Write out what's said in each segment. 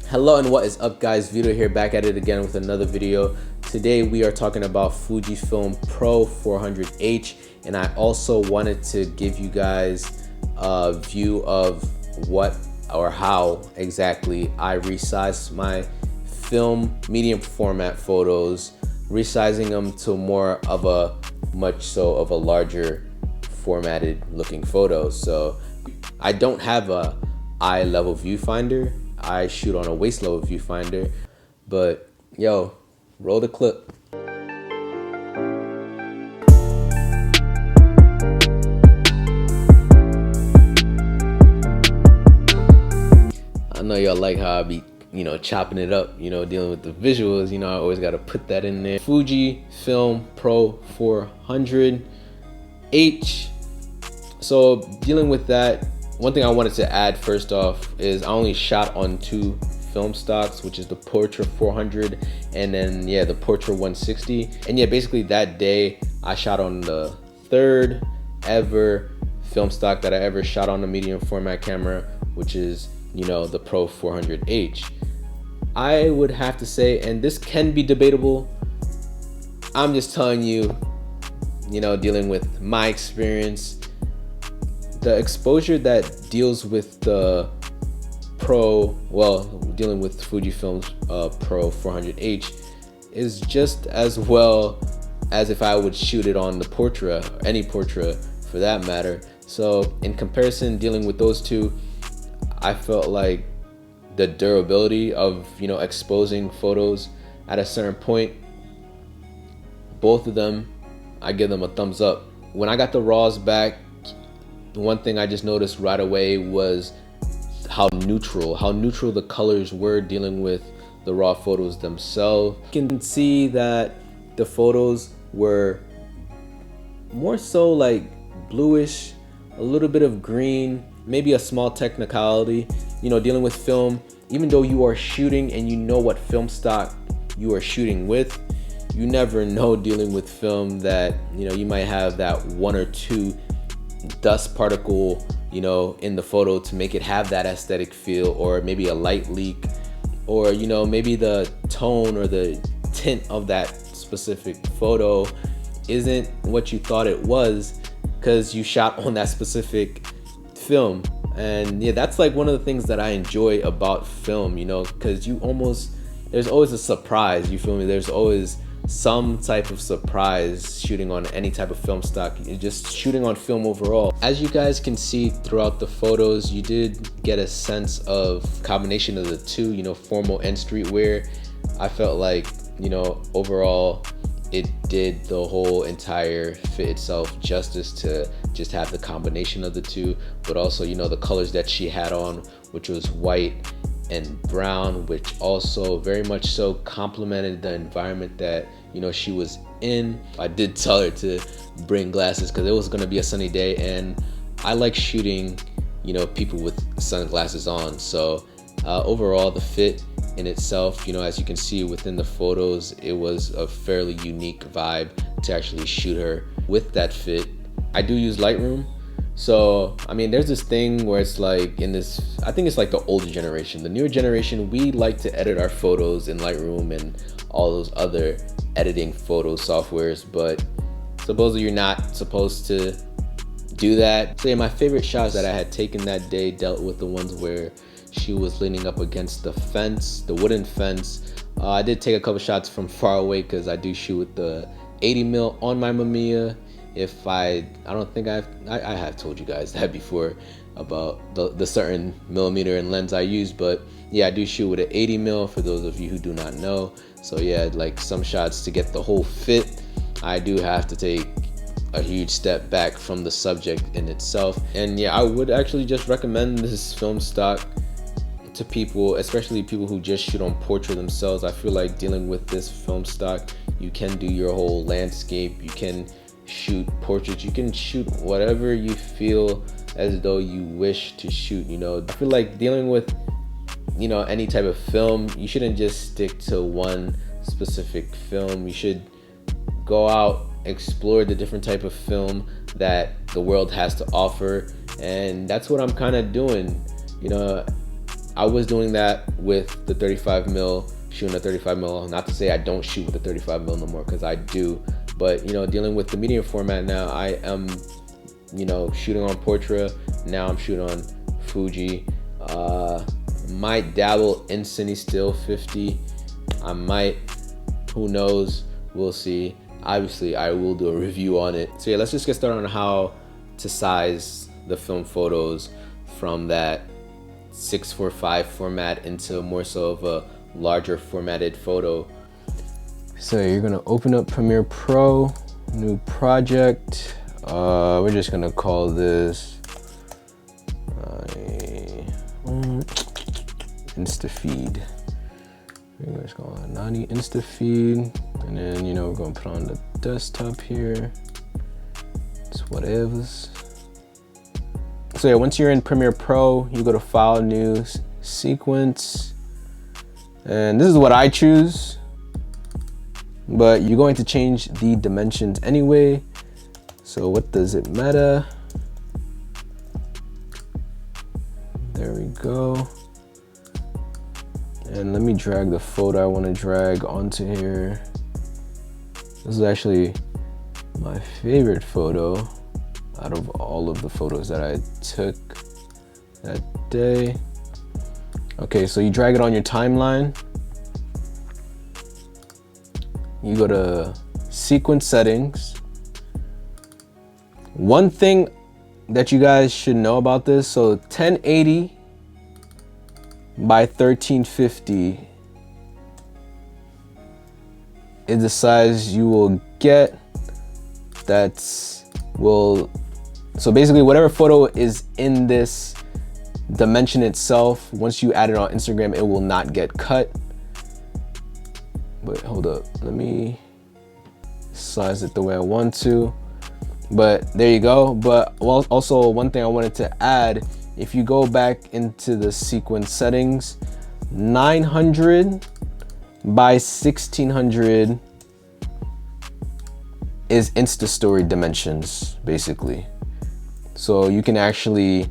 Hello and what is up, guys? Vito here, back at it again with another video. Today we are talking about Fujifilm Pro 400H, and I also wanted to give you guys a view of what or how exactly I resize my film medium format photos, resizing them to more of a larger formatted looking photo. So I don't have a eye level viewfinder. I shoot on a waist level viewfinder, but yo, roll the clip. I know y'all like how I be, chopping it up, dealing with the visuals. I always got to put that in there. Fujifilm Pro 400H. So dealing with that, one thing I wanted to add first off is I only shot on two film stocks, which is the Portra 400 and then the Portra 160. And basically that day I shot on the third ever film stock that I ever shot on a medium format camera, which is the Pro 400H. I would have to say, and this can be debatable, I'm just telling you, dealing with my experience, the exposure that deals with the dealing with Fujifilm's Pro 400H is just as well as if I would shoot it on the Portra, or any Portra for that matter. So in comparison, dealing with those two, I felt like the durability of exposing photos at a certain point, both of them, I give them a thumbs up. When I got the raws back, one thing I just noticed right away was how neutral the colors were dealing with the raw photos themselves. You can see that the photos were more so like bluish, a little bit of green, maybe a small technicality. Dealing with film, even though you are shooting and you know what film stock you are shooting with, you never know dealing with film that you might have that one or two dust particle in the photo to make it have that aesthetic feel, or maybe a light leak, or maybe the tone or the tint of that specific photo isn't what you thought it was because you shot on that specific film. And that's like one of the things that I enjoy about film, because there's always a surprise, you feel me? There's always some type of surprise shooting on any type of film stock. You're just shooting on film overall. As you guys can see throughout the photos, you did get a sense of combination of the two, formal and streetwear. I felt like overall it did the whole entire fit itself justice to just have the combination of the two, but also the colors that she had on, which was white and brown, which also very much so complemented the environment that she was in. I did tell her to bring glasses because it was going to be a sunny day, and I like shooting people with sunglasses on. So overall, the fit in itself, as you can see within the photos, it was a fairly unique vibe to actually shoot her with that fit. I do use Lightroom. So, there's this thing where it's like I think it's like the older generation. The newer generation, we like to edit our photos in Lightroom and all those other editing photo softwares, but supposedly you're not supposed to do that. So my favorite shots that I had taken that day dealt with the ones where she was leaning up against the fence, the wooden fence. I did take a couple shots from far away because I do shoot with the 80mm on my Mamiya. I don't think I have told you guys that before about the certain millimeter and lens I use, but I do shoot with an 80mm for those of you who do not know. So like some shots to get the whole fit, I do have to take a huge step back from the subject in itself. And I would actually just recommend this film stock to people, especially people who just shoot on Portra themselves. I feel like dealing with this film stock, you can do your whole landscape, you can shoot portraits, you can shoot whatever you feel as though you wish to shoot. I feel like dealing with any type of film, you shouldn't just stick to one specific film. You should go out, explore the different type of film that the world has to offer, and that's what I'm kind of doing. I was doing that with the 35mm, shooting a 35mm. Not to say I don't shoot with the 35mm no more, because I do. But, you know, dealing with the medium format now, I am, you know, shooting on Portra. Now I'm shooting on Fuji. Might dabble in Cine Still 50. I might, who knows, we'll see. Obviously, I will do a review on it. So yeah, let's just get started on how to size the film photos from that 6:4:5 format into more so of a larger formatted photo. So you're gonna open up Premiere Pro, new project. We're just gonna call this InstaFeed. We're just gonna call it Nani InstaFeed, and then, you know, we're gonna put on the desktop here. It's whatevers. So yeah, once you're in Premiere Pro, you go to File, New, Sequence, and this is what I choose, but you're going to change the dimensions anyway. So what does it matter? There we go. And let me drag the photo I want to drag onto here. This is actually my favorite photo out of all of the photos that I took that day. Okay, so you drag it on your timeline. You go to sequence settings. One thing that you guys should know about this, so 1080 by 1350 is the size you will get. So basically whatever photo is in this dimension itself, once you add it on Instagram, it will not get cut. But hold up, let me size it the way I want to. But there you go. But also one thing I wanted to add, if you go back into the sequence settings, 900 by 1600 is Insta Story dimensions, basically. So you can actually,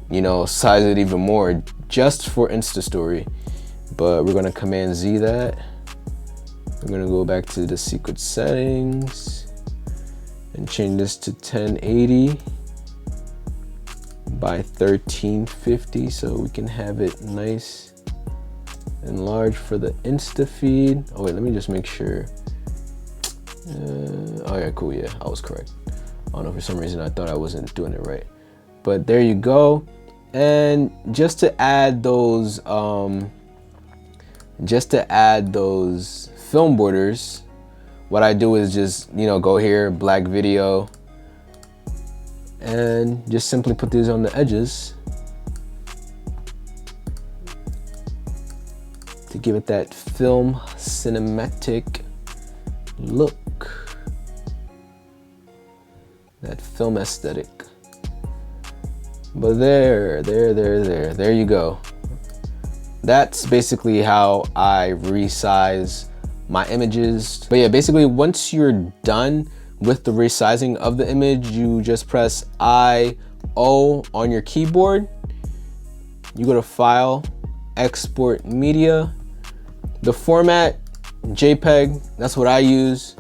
you know, size it even more just for Insta Story. But we're gonna Command Z that. We're gonna go back to the sequence settings and change this to 1080 by 1350, so we can have it nice and large for the Insta feed. Oh wait, let me just make sure. Oh yeah, cool, yeah, I was correct. I don't know, for some reason I thought I wasn't doing it right. But there you go. And just to add those film borders, what I do is just, you know, go here, black video, and just simply put these on the edges to give it that film cinematic look, that film aesthetic. But there you go. That's basically how I resize my images. But yeah, basically once you're done with the resizing of the image, you just press I/O on your keyboard. You go to File, Export Media. The format, JPEG, that's what I use.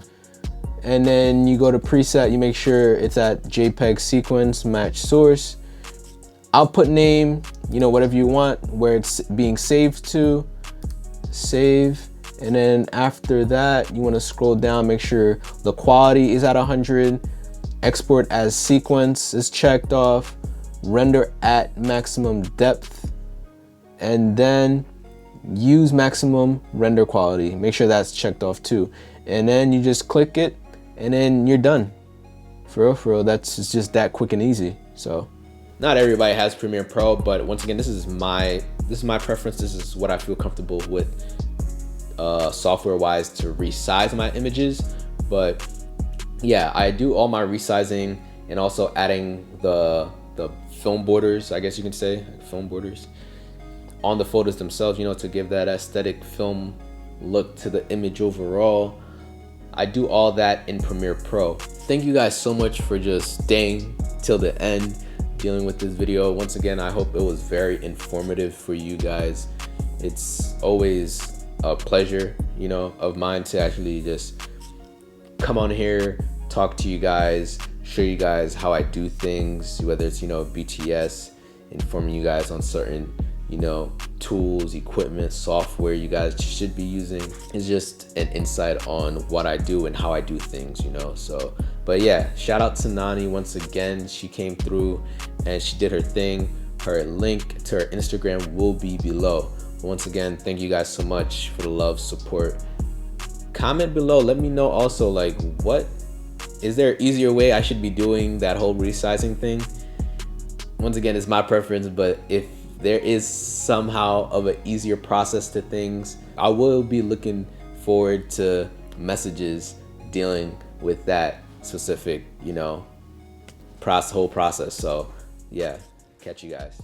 And then you go to preset, you make sure it's at JPEG sequence, match source. Output name, you know, whatever you want, where it's being saved to, save. And then after that, you want to scroll down, make sure the quality is at 100, export as sequence is checked off, render at maximum depth, and then use maximum render quality. Make sure that's checked off too. And then you just click it and then you're done. For real, it's just that quick and easy. So not everybody has Premiere Pro, but once again, this is my preference. This is what I feel comfortable with software wise to resize my images. But yeah, I do all my resizing and also adding the film borders, I guess you can say, film borders on the photos themselves, you know, to give that aesthetic film look to the image overall. I do all that in Premiere Pro. Thank you guys so much for just staying till the end. dealing with this video. Once again, I hope it was very informative for you guys. It's always a pleasure, you know, of mine to actually just come on here, talk to you guys, show you guys how I do things, whether it's, you know, BTS, informing you guys on certain, you know, tools, equipment, software you guys should be using. It's just an insight on what I do and how I do things, you know. So, but yeah, shout out to Nani once again. She came through and she did her thing. Her link to her Instagram will be below. Once again, thank you guys so much for the love, support. Comment below, let me know also, like, what is there an easier way I should be doing that whole resizing thing? Once again, it's my preference, but if there is somehow of an easier process to things, I will be looking forward to messages dealing with that specific, you know, whole process. So yeah, catch you guys.